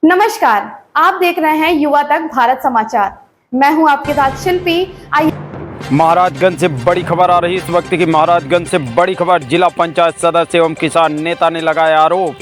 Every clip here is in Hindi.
नमस्कार, आप देख रहे हैं युवा तक भारत समाचार। मैं हूं आपके साथ शिल्पी। आइए महाराजगंज से बड़ी खबर आ रही इस वक्त की। महाराजगंज से बड़ी खबर, जिला पंचायत सदस्य एवं किसान नेता ने लगाया आरोप,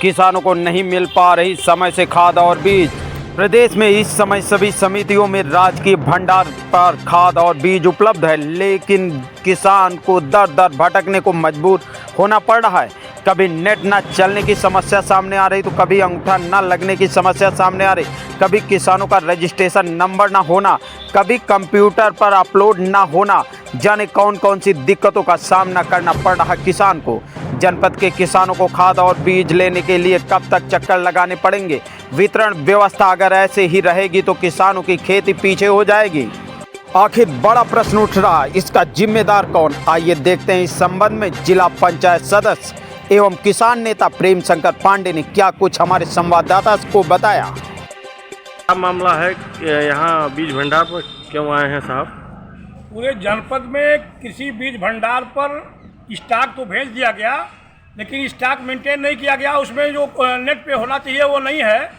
किसानों को नहीं मिल पा रही समय से खाद और बीज। प्रदेश में इस समय सभी समितियों में राजकीय भंडार पर खाद और बीज उपलब्ध है, लेकिन किसान को दर दर भटकने को मजबूर होना पड़ रहा है। कभी नेट न चलने की समस्या सामने आ रही तो कभी अंगूठा न लगने की समस्या सामने आ रही, कभी किसानों का रजिस्ट्रेशन नंबर न होना, कभी कंप्यूटर पर अपलोड न होना। जाने कौन कौन सी दिक्कतों का सामना करना पड़ रहा किसान को। जनपद के किसानों को खाद और बीज लेने के लिए कब तक चक्कर लगाने पड़ेंगे। वितरण व्यवस्था अगर ऐसे ही रहेगी तो किसानों की खेती पीछे हो जाएगी। आखिर बड़ा प्रश्न उठ रहा है, इसका जिम्मेदार कौन। आइए देखते हैं इस संबंध में जिला पंचायत सदस्य एवं किसान नेता प्रेम शंकर पांडे ने क्या कुछ हमारे संवाददाता को बताया। क्या मामला है यहाँ बीज भंडार पर क्यों आए हैं साहब? पूरे जनपद में कृषि बीज भंडार पर स्टॉक तो भेज दिया गया, लेकिन स्टॉक मेंटेन नहीं किया गया। उसमें जो नेट पे होना चाहिए वो नहीं है,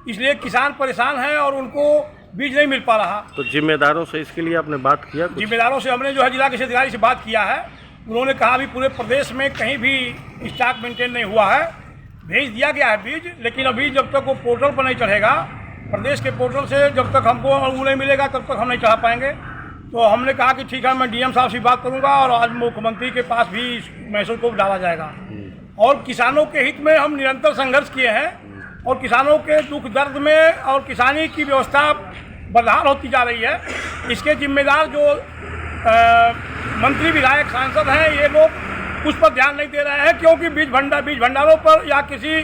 इसलिए किसान परेशान हैं और उनको बीज नहीं मिल पा रहा। तो जिम्मेदारों से इसके लिए आपने बात किया? जिम्मेदारों से हमने जो है जिला कृषि अधिकारी से बात किया है। उन्होंने कहा अभी पूरे प्रदेश में कहीं भी स्टॉक मेंटेन नहीं हुआ है। भेज दिया गया है बीज, लेकिन अभी जब तक वो पोर्टल पर नहीं चढ़ेगा, प्रदेश के पोर्टल से जब तक हमको वो नहीं मिलेगा तब तक हम नहीं चढ़ा पाएंगे। तो हमने कहा कि ठीक है, मैं डीएम साहब से बात करूंगा और आज मुख्यमंत्री के पास भी मैसेज को डाला जाएगा। और किसानों के हित में हम निरंतर संघर्ष किए हैं और किसानों के दुख दर्द में और किसानी की व्यवस्था बदहाल होती जा रही है। इसके जिम्मेदार जो मंत्री विधायक सांसद हैं, ये लोग उस पर ध्यान नहीं दे रहे हैं, क्योंकि बीज भंडारों पर या किसी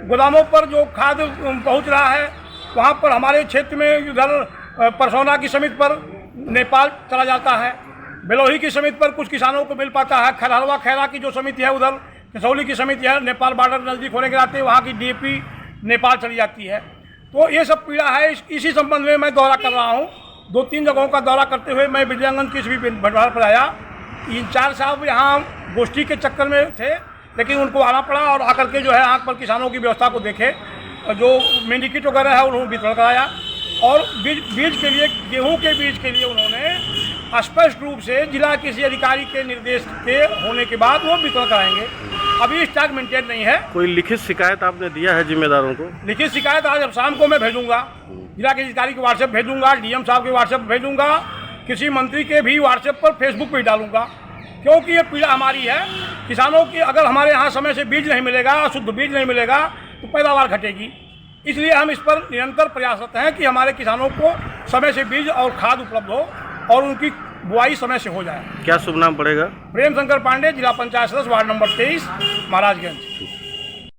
गोदामों पर जो खाद पहुंच रहा है वहां पर हमारे क्षेत्र में उधर परसौना की समिति पर नेपाल चला जाता है, बेलोही की समिति पर कुछ किसानों को मिल पाता है, खरहरवा खैरा की जो समिति है उधर कसौली की समिति है, नेपाल बॉर्डर नज़दीक होने के नाते वहाँ की डीएपी नेपाल चली जाती है। तो ये सब पीड़ा है। इसी संबंध में मैं दौरा कर रहा हूँ। 2-3 जगहों का दौरा करते हुए मैं विजयगंज की भी भंडार पर आया। इंचार्ज साहब यहाँ गोष्ठी के चक्कर में थे, लेकिन उनको आना पड़ा और आकर के जो है आँख पर किसानों की व्यवस्था को देखे, जो मेडिकिट वगैरह है उन्होंने वितरण कराया। और बीज के लिए, गेहूं के बीज के लिए उन्होंने स्पष्ट रूप से जिला कृषि अधिकारी के निर्देश के होने के बाद वो वितरण कराएंगे। अभी स्टॉक मेंटेन नहीं है। कोई लिखित शिकायत आपने दिया है जिम्मेदारों को? लिखित शिकायत आज शाम को मैं भेजूंगा, जिला कृषि अधिकारी के व्हाट्सएप भेजूंगा, डीएम साहब के व्हाट्सएप भेजूंगा, कृषि मंत्री के भी व्हाट्सएप पर फेसबुक पर डालूंगा, क्योंकि ये पीड़ा हमारी है किसानों की। अगर हमारे यहाँ समय से बीज नहीं मिलेगा, शुद्ध बीज नहीं मिलेगा तो पैदावार घटेगी। इसलिए हम इस पर निरंतर प्रयासरत हैं कि हमारे किसानों को समय से बीज और खाद उपलब्ध हो और उनकी बुआई समय से हो जाए। क्या शुभ नाम पड़ेगा? प्रेम शंकर पांडे, जिला पंचायत सदस्य, वार्ड नंबर 23, महाराजगंज।